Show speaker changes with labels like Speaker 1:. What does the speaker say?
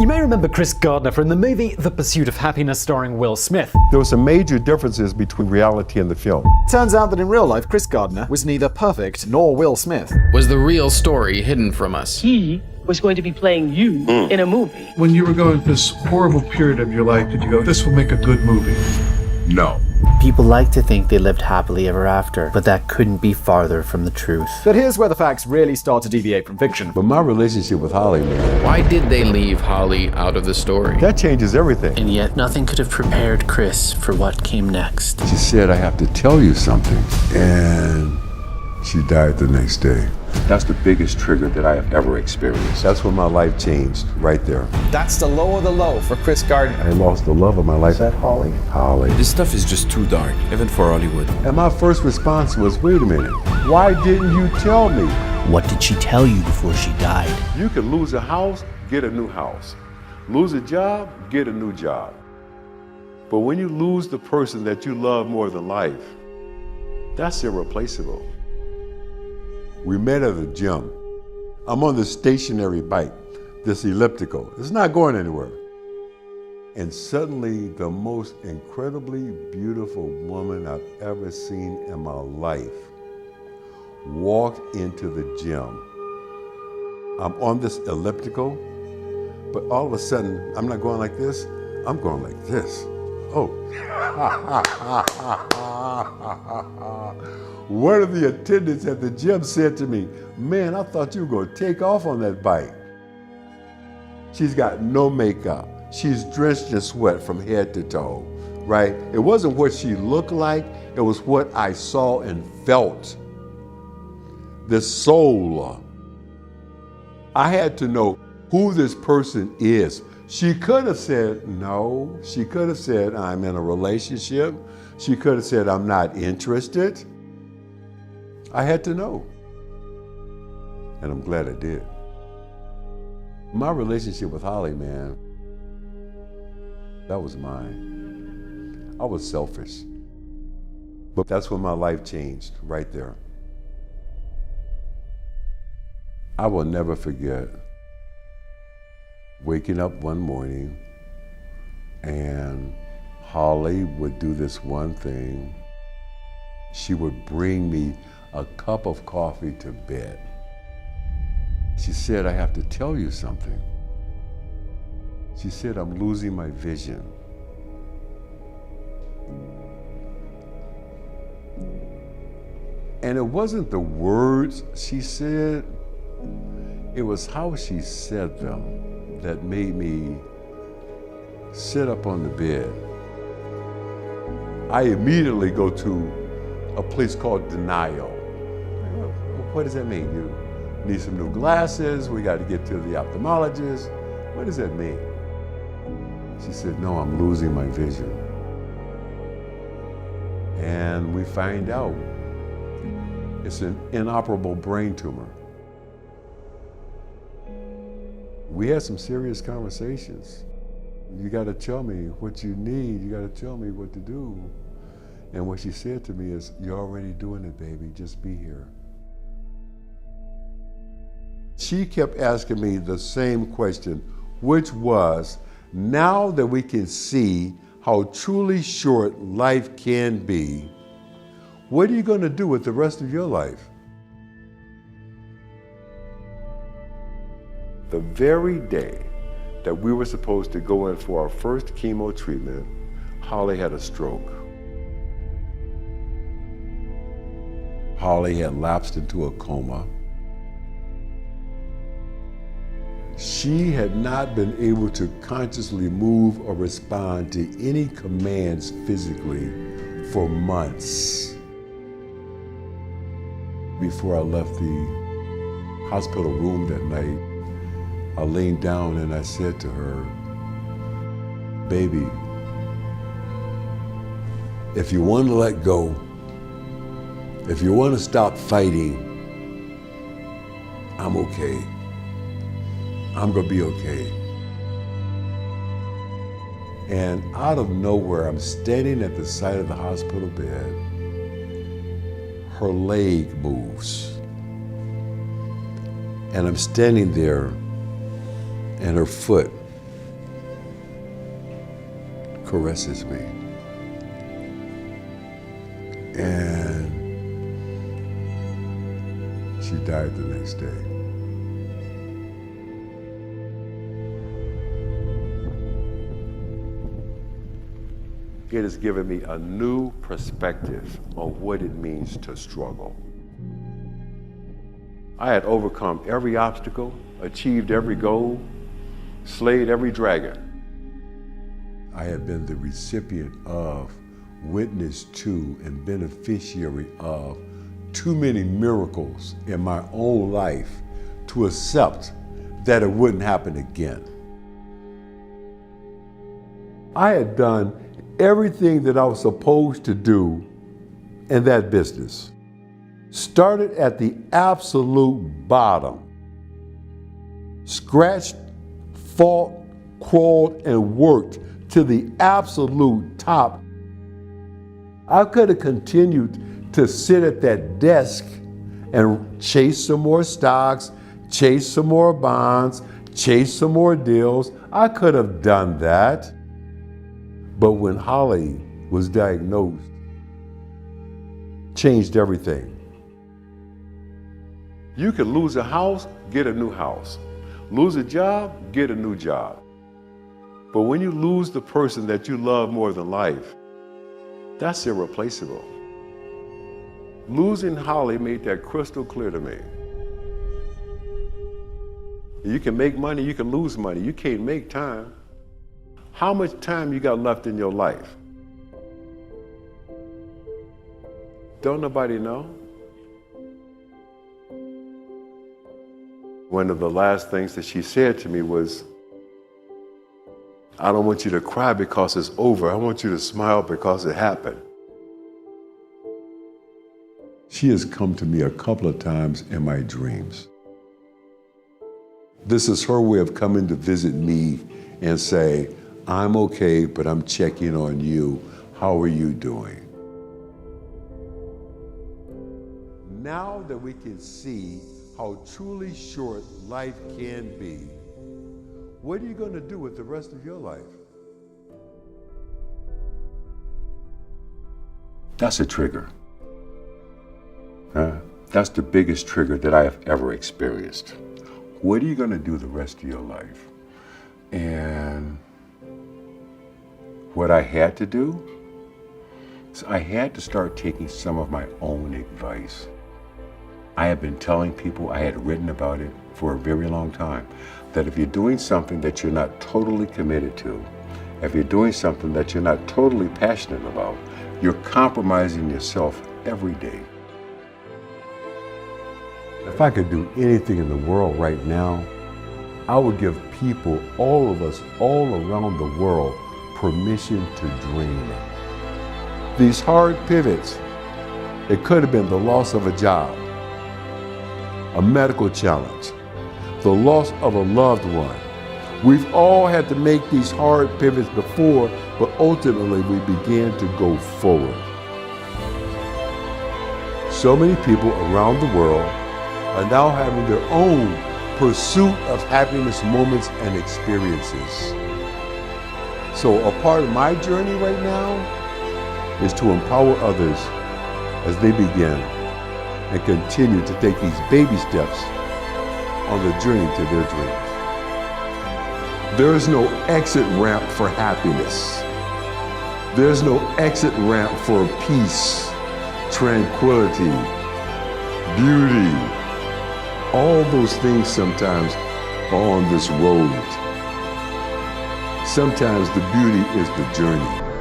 Speaker 1: You may remember Chris Gardner from the movie The Pursuit of Happiness starring Will Smith.
Speaker 2: There were some major differences between reality and the film.
Speaker 3: Turns out that in real life, Chris Gardner was neither perfect nor Will Smith.
Speaker 4: Was the real story hidden from us?
Speaker 5: He was going to be playing you in a movie.
Speaker 6: When you were going through this horrible period of your life, did you go, this will make a good movie?
Speaker 2: No.
Speaker 7: People like to think they lived happily ever after, but that couldn't be farther from the truth.
Speaker 3: But here's where the facts really start to deviate from fiction.
Speaker 2: But my relationship with Holly, man,
Speaker 4: Why did they leave Holly out of the story?
Speaker 2: that changes everything.
Speaker 7: And yet, nothing could have prepared Chris for what came next.
Speaker 2: She said, I have to tell you something. And she died the next day.
Speaker 8: That's the biggest trigger that I have ever experienced.
Speaker 2: That's when my life changed, right there.
Speaker 9: That's the low of the low for Chris Gardner.
Speaker 2: I lost the love of my life.
Speaker 8: Is that Holly?
Speaker 2: Holly.
Speaker 10: This stuff is just too dark, even for Hollywood.
Speaker 2: And my first response was, wait a minute, why didn't you tell me?
Speaker 7: What did she tell you before she died?
Speaker 2: You can lose a house, get a new house. Lose a job, get a new job. But when you lose the person that you love more than life, that's irreplaceable. We met at the gym. I'm on this stationary bike, this elliptical. It's not going anywhere. And suddenly, the most incredibly beautiful woman I've ever seen in my life walked into the gym. I'm on this elliptical, but all of a sudden, I'm not going like this, I'm going like this. Oh. One of the attendants at the gym said to me, man, I thought you were going to take off on that bike. She's got no makeup. She's drenched in sweat from head to toe, right? It wasn't what she looked like, it was what I saw and felt. The soul. I had to know who this person is. She could have said no. She could have said, I'm in a relationship. She could have said, I'm not interested. I had to know. And I'm glad I did. My relationship with Holly, man, that was mine. I was selfish. But that's when my life changed, right there. I will never forget waking up one morning and Holly would do this one thing. She would bring me a cup of coffee to bed. She said, I have to tell you something. She said, I'm losing my vision. And it wasn't the words she said, it was how she said them that made me sit up on the bed. I immediately go to a place called denial. What does that mean? You need some new glasses, we got to get to the ophthalmologist. What does that mean? She said, no, I'm losing my vision. And we find out it's an inoperable brain tumor. We had some serious conversations. You got to tell me what you need. You got to tell me what to do. And what she said to me is, you're already doing it, baby. Just be here. She kept asking me the same question, which was, now that we can see how truly short life can be, what are you going to do with the rest of your life? The very day that we were supposed to go in for our first chemo treatment, Holly had a stroke. Holly had lapsed into a coma. She had not been able to consciously move or respond to any commands physically for months. Before I left the hospital room that night, I leaned down and I said to her, baby, if you want to let go, if you want to stop fighting, I'm okay. I'm gonna be okay. And out of nowhere, I'm standing at the side of the hospital bed. Her leg moves. And I'm standing there, and her foot caresses me. And she died the next day. It has given me a new perspective on what it means to struggle. I had overcome every obstacle, achieved every goal, slayed every dragon. I had been the recipient of, witness to, and beneficiary of too many miracles in my own life to accept that it wouldn't happen again. I had done everything that I was supposed to do in that business. Started at the absolute bottom. Scratched, fought, crawled, and worked to the absolute top. I could have continued to sit at that desk and chase some more stocks, chase some more bonds, chase some more deals. I could have done that. But when Holly was diagnosed, changed everything. You could lose a house, get a new house. Lose a job, get a new job. But when you lose the person that you love more than life, that's irreplaceable. Losing Holly made that crystal clear to me. You can make money, you can lose money. You can't make time. How much time you got left in your life? Don't nobody know? One of the last things that she said to me was, I don't want you to cry because it's over. I want you to smile because it happened. She has come to me a couple of times in my dreams. This is her way of coming to visit me and say, I'm okay, but I'm checking on you. How are you doing? Now that we can see how truly short life can be, what are you going to do with the rest of your life?
Speaker 8: That's a trigger. That's the biggest trigger that I have ever experienced. What are you going to do the rest of your life? And what I had to do is I had to start taking some of my own advice. I have been telling people, I had written about it for a very long time, that if you're doing something that you're not totally committed to, if you're doing something that you're not totally passionate about, you're compromising yourself every day.
Speaker 2: If I could do anything in the world right now, I would give people, all of us, all around the world, permission to dream. These hard pivots, it could have been the loss of a job, a medical challenge, the loss of a loved one. We've all had to make these hard pivots before, but ultimately we began to go forward. So many people around the world are now having their own pursuit of happiness moments and experiences. So a part of my journey right now is to empower others as they begin and continue to take these baby steps on the journey to their dreams. There is no exit ramp for happiness. There's no exit ramp for peace, tranquility, beauty. All those things sometimes are on this road. Sometimes the beauty is the journey.